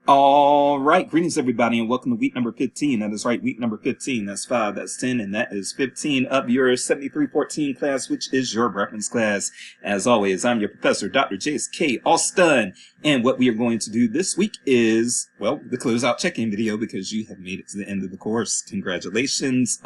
All right, greetings everybody, and welcome to week number 15. That is right, week number 15. That's 5, that's 10, and that is 15 of your 7314 class, which is your reference class. As always, I'm your professor, Dr. Jace K. Austin, and what we are going to do this week is, well, the closeout check-in video because you have made it to the end of the course. Congratulations.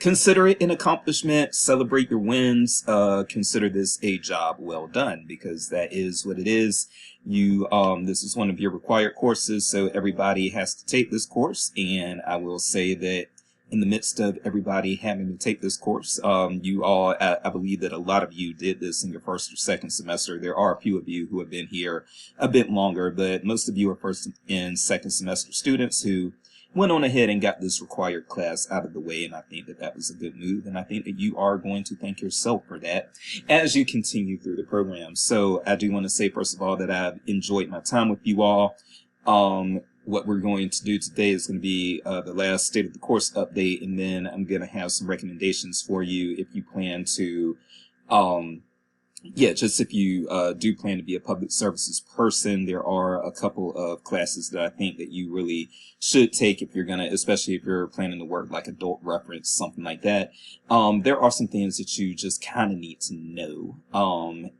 Consider it an accomplishment, celebrate your wins, consider this a job well done, because that is what it is. This is one of your required courses, so everybody has to take this course, and I will say that in the midst of everybody having to take this course, I believe that a lot of you did this in your first or second semester. There are a few of you who have been here a bit longer, but most of you are first and second semester students who went on ahead and got this required class out of the way, and I think that that was a good move, and I think that you are going to thank yourself for that as you continue through the program. So I do want to say, first of all, that I've enjoyed my time with you all. What we're going to do today is going to be the last state of the course update, and then I'm going to have some recommendations for you if you plan to just if you do plan to be a public services person. There are a couple of classes that I think that you really should take if you're going to, especially if you're planning to work like adult reference, something like that. There are some things that you just kind of need to know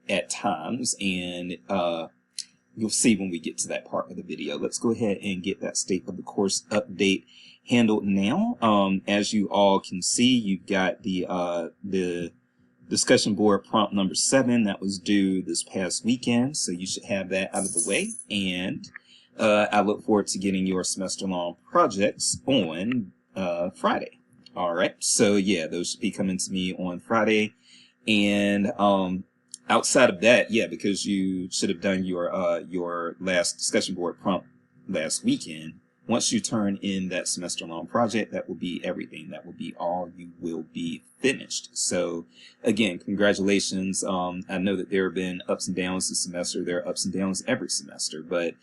at times, and you'll see when we get to that part of the video. Let's go ahead and get that state of the course update handled now. As you all can see, you've got the discussion board prompt number 7 that was due this past weekend, so you should have that out of the way, and I look forward to getting your semester-long projects on Friday. All right, so yeah, those should be coming to me on Friday, and outside of that, yeah, because you should have done your last discussion board prompt last weekend. Once you turn in that semester-long project, that will be everything. That will be all. You will be finished. So, again, congratulations. I know that there have been ups and downs this semester. There are ups and downs every semester, but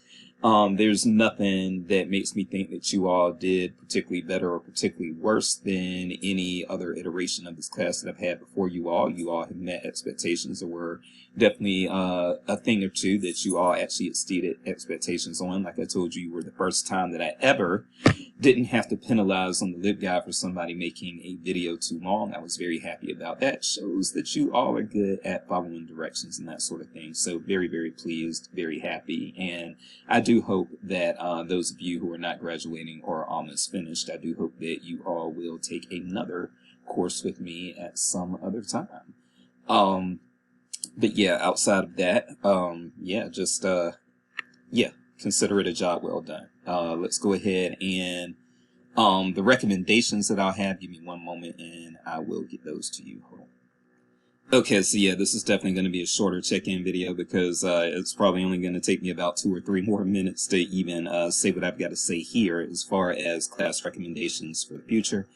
there's nothing that makes me think that you all did particularly better or particularly worse than any other iteration of this class that I've had before you all. You all have met expectations. There were definitely a thing or two that you all actually exceeded expectations on. Like I told you, you were the first time that I ever didn't have to penalize on the LibGuide for somebody making a video too long. I was very happy about that. Shows that you all are good at following directions and that sort of thing. So very, very pleased, very happy. And I do hope that those of you who are not graduating or are almost finished, I do hope that you all will take another course with me at some other time. But yeah, outside of that, consider it a job well done. Let's go ahead and the recommendations that I'll have, give me one moment and I will get those to you. Hold on. Okay, so yeah, this is definitely going to be a shorter check-in video because it's probably only going to take me about 2 or 3 more minutes to even say what I've got to say here as far as class recommendations for the future.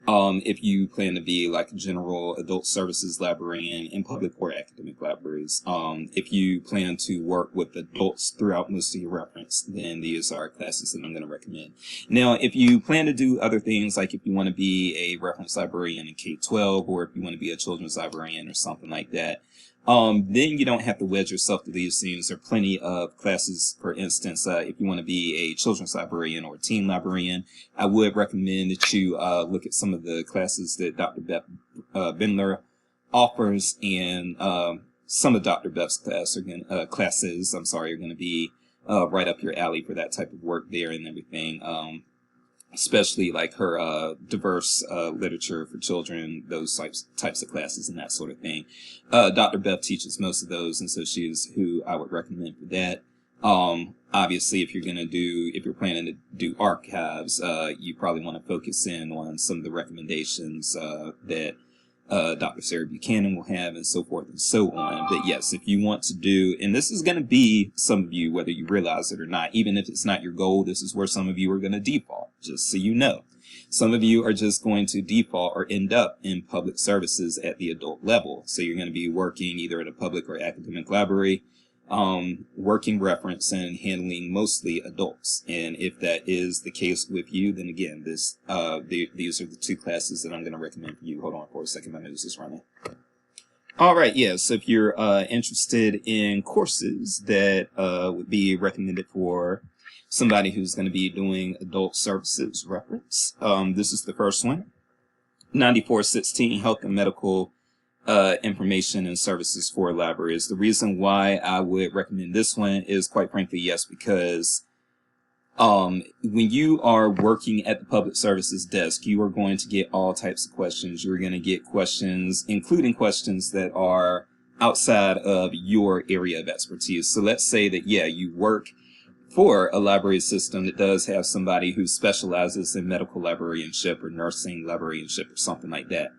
If you plan to be like a general adult services librarian in public or academic libraries, if you plan to work with adults throughout most of your reference, then these are classes that I'm going to recommend. Now, if you plan to do other things, like if you want to be a reference librarian in K-12, or if you want to be a children's librarian or something like that, then you don't have to wedge yourself to these things. There are plenty of classes. For instance, if you want to be a children's librarian or a teen librarian, I would recommend that you look at some of the classes that Dr. Beth Bendler offers, and some of Dr. Beth's classes are going to be right up your alley for that type of work there and everything. Especially like her diverse literature for children, those types of classes and that sort of thing. Dr. Beth teaches most of those, and so she is who I would recommend for that. Obviously, if you're planning to do archives, you probably want to focus in on some of the recommendations that Dr. Sarah Buchanan will have, and so forth and so on. But yes, if you want to do, and this is going to be some of you, whether you realize it or not, even if it's not your goal, this is where some of you are going to default, just so you know. Some of you are just going to default or end up in public services at the adult level. So you're going to be working either at a public or academic library, working reference and handling mostly adults. And if that is the case with you, then again, these are the 2 classes that I'm going to recommend for you. Hold on for a second, my nose is running. All right, yeah. So if you're interested in courses that would be recommended for somebody who's going to be doing adult services reference, this is the first one. 9416 Health and Medical Information and Services for Libraries. The reason why I would recommend this one is, quite frankly, yes, because when you are working at the public services desk, you are going to get all types of questions. You're going to get questions, including questions that are outside of your area of expertise. So let's say that, yeah, you work for a library system that does have somebody who specializes in medical librarianship or nursing librarianship or something like that.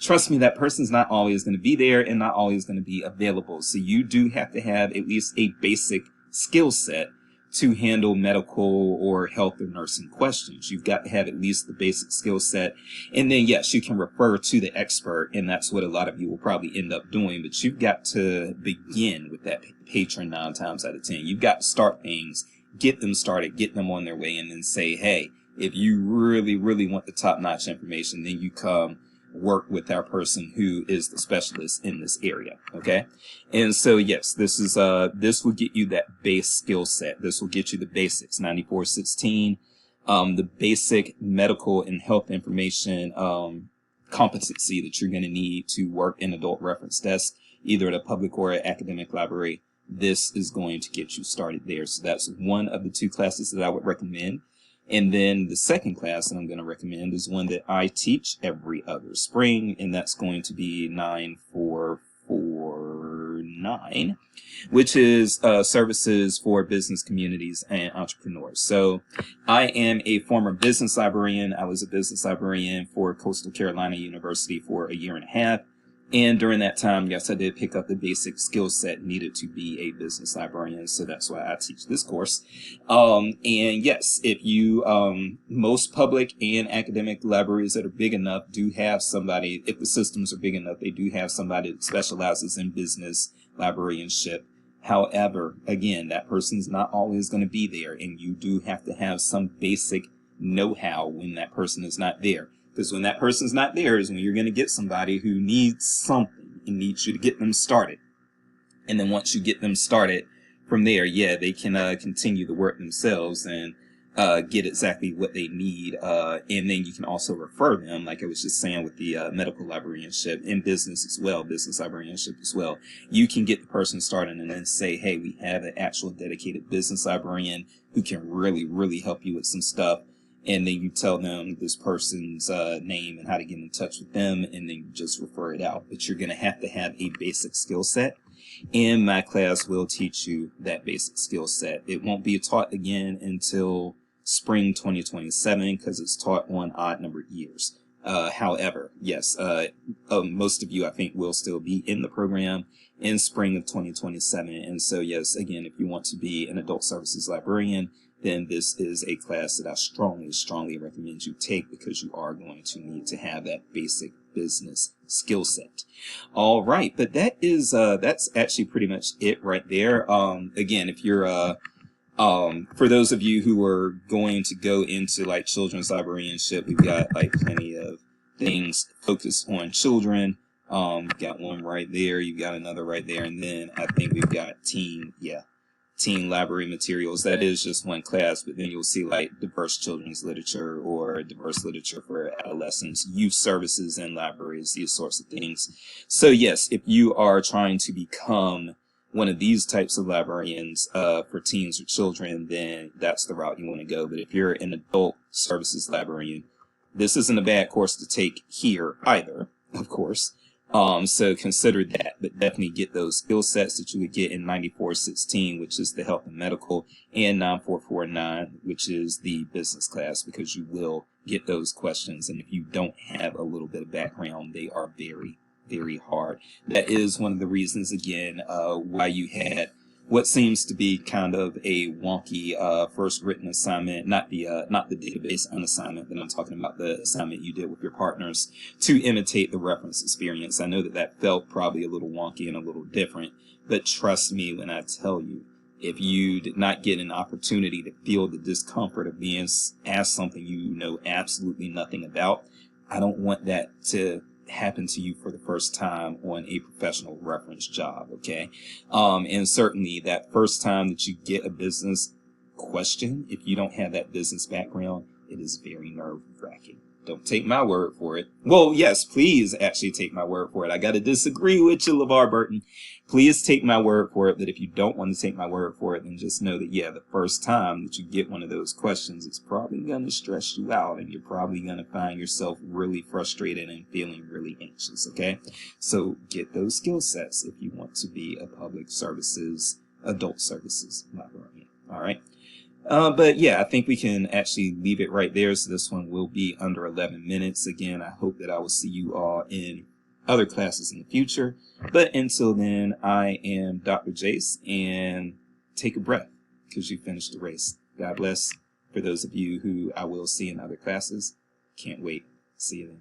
Trust me, that person's not always going to be there and not always going to be available. So you do have to have at least a basic skill set to handle medical or health or nursing questions. You've got to have at least the basic skill set. And then, yes, you can refer to the expert, and that's what a lot of you will probably end up doing. But you've got to begin with that patron 9 times out of 10. You've got to start things, get them started, get them on their way, and then say, hey, if you really, really want the top-notch information, then you come work with our person who is the specialist in this area. Okay. And so, yes, this is, this will get you that base skill set. This will get you the basics, 9416, the basic medical and health information, competency that you're going to need to work in adult reference desk, either at a public or an academic library. This is going to get you started there. So that's one of the 2 classes that I would recommend. And then the second class that I'm going to recommend is one that I teach every other spring, and that's going to be 9449, which is services for business communities and entrepreneurs. So I am a former business librarian. I was a business librarian for Coastal Carolina University for a year and a half. And during that time, yes, I did pick up the basic skill set needed to be a business librarian. So that's why I teach this course. And yes, if you, most public and academic libraries that are big enough do have somebody, if the systems are big enough, they do have somebody that specializes in business librarianship. However, again, that person's not always going to be there, and you do have to have some basic know-how when that person is not there. Because when that person's not there is when you're going to get somebody who needs something and needs you to get them started. And then once you get them started from there, yeah, they can continue the work themselves and get exactly what they need. And then you can also refer them, like I was just saying with the medical librarianship in business as well, business librarianship as well. You can get the person started and then say, hey, we have an actual dedicated business librarian who can really, really help you with some stuff. And then you tell them this person's name and how to get in touch with them, and then you just refer it out. But you're going to have a basic skill set, and my class will teach you that basic skill set. It won't be taught again until spring 2027 because it's taught on odd numbered years. However, yes, most of you, I think, will still be in the program in spring of 2027. And so, yes, again, if you want to be an adult services librarian, then this is a class that I strongly, strongly recommend you take because you are going to need to have that basic business skill set. All right, but that is that's actually pretty much it right there. Again, if you're for those of you who are going to go into like children's librarianship, we've got like plenty of things focused on children. Got one right there, you got another right there, and then I think we've got teen library materials. That is just one class, but then you'll see like diverse children's literature or diverse literature for adolescents, youth services in libraries, these sorts of things. So yes, if you are trying to become one of these types of librarians for teens or children, then that's the route you want to go. But if you're an adult services librarian, this isn't a bad course to take here either, of course. So consider that, but definitely get those skill sets that you would get in 9416, which is the health and medical, and 9449, which is the business class, because you will get those questions. And if you don't have a little bit of background, they are very, very hard. That is one of the reasons, again, why you had what seems to be kind of a wonky first written assignment, not the database unassignment, but I'm talking about the assignment you did with your partners to imitate the reference experience. I know that felt probably a little wonky and a little different, but trust me when I tell you, if you did not get an opportunity to feel the discomfort of being asked something you know absolutely nothing about, I don't want that to happen to you for the first time on a professional reference job, okay? And certainly that first time that you get a business question, if you don't have that business background, it is very nerve-wracking. Don't take my word for it. Well, yes, please actually take my word for it. I got to disagree with you, LeVar Burton. Please take my word for it. But if you don't want to take my word for it, then just know that, yeah, the first time that you get one of those questions, it's probably going to stress you out, and you're probably going to find yourself really frustrated and feeling really anxious, okay? So get those skill sets if you want to be a public services, adult services librarian, all right? But yeah, I think we can actually leave it right there. So this one will be under 11 minutes. Again, I hope that I will see you all in other classes in the future. But until then, I am Dr. Jace, and take a breath because you finished the race. God bless. For those of you who I will see in other classes, can't wait. See you then.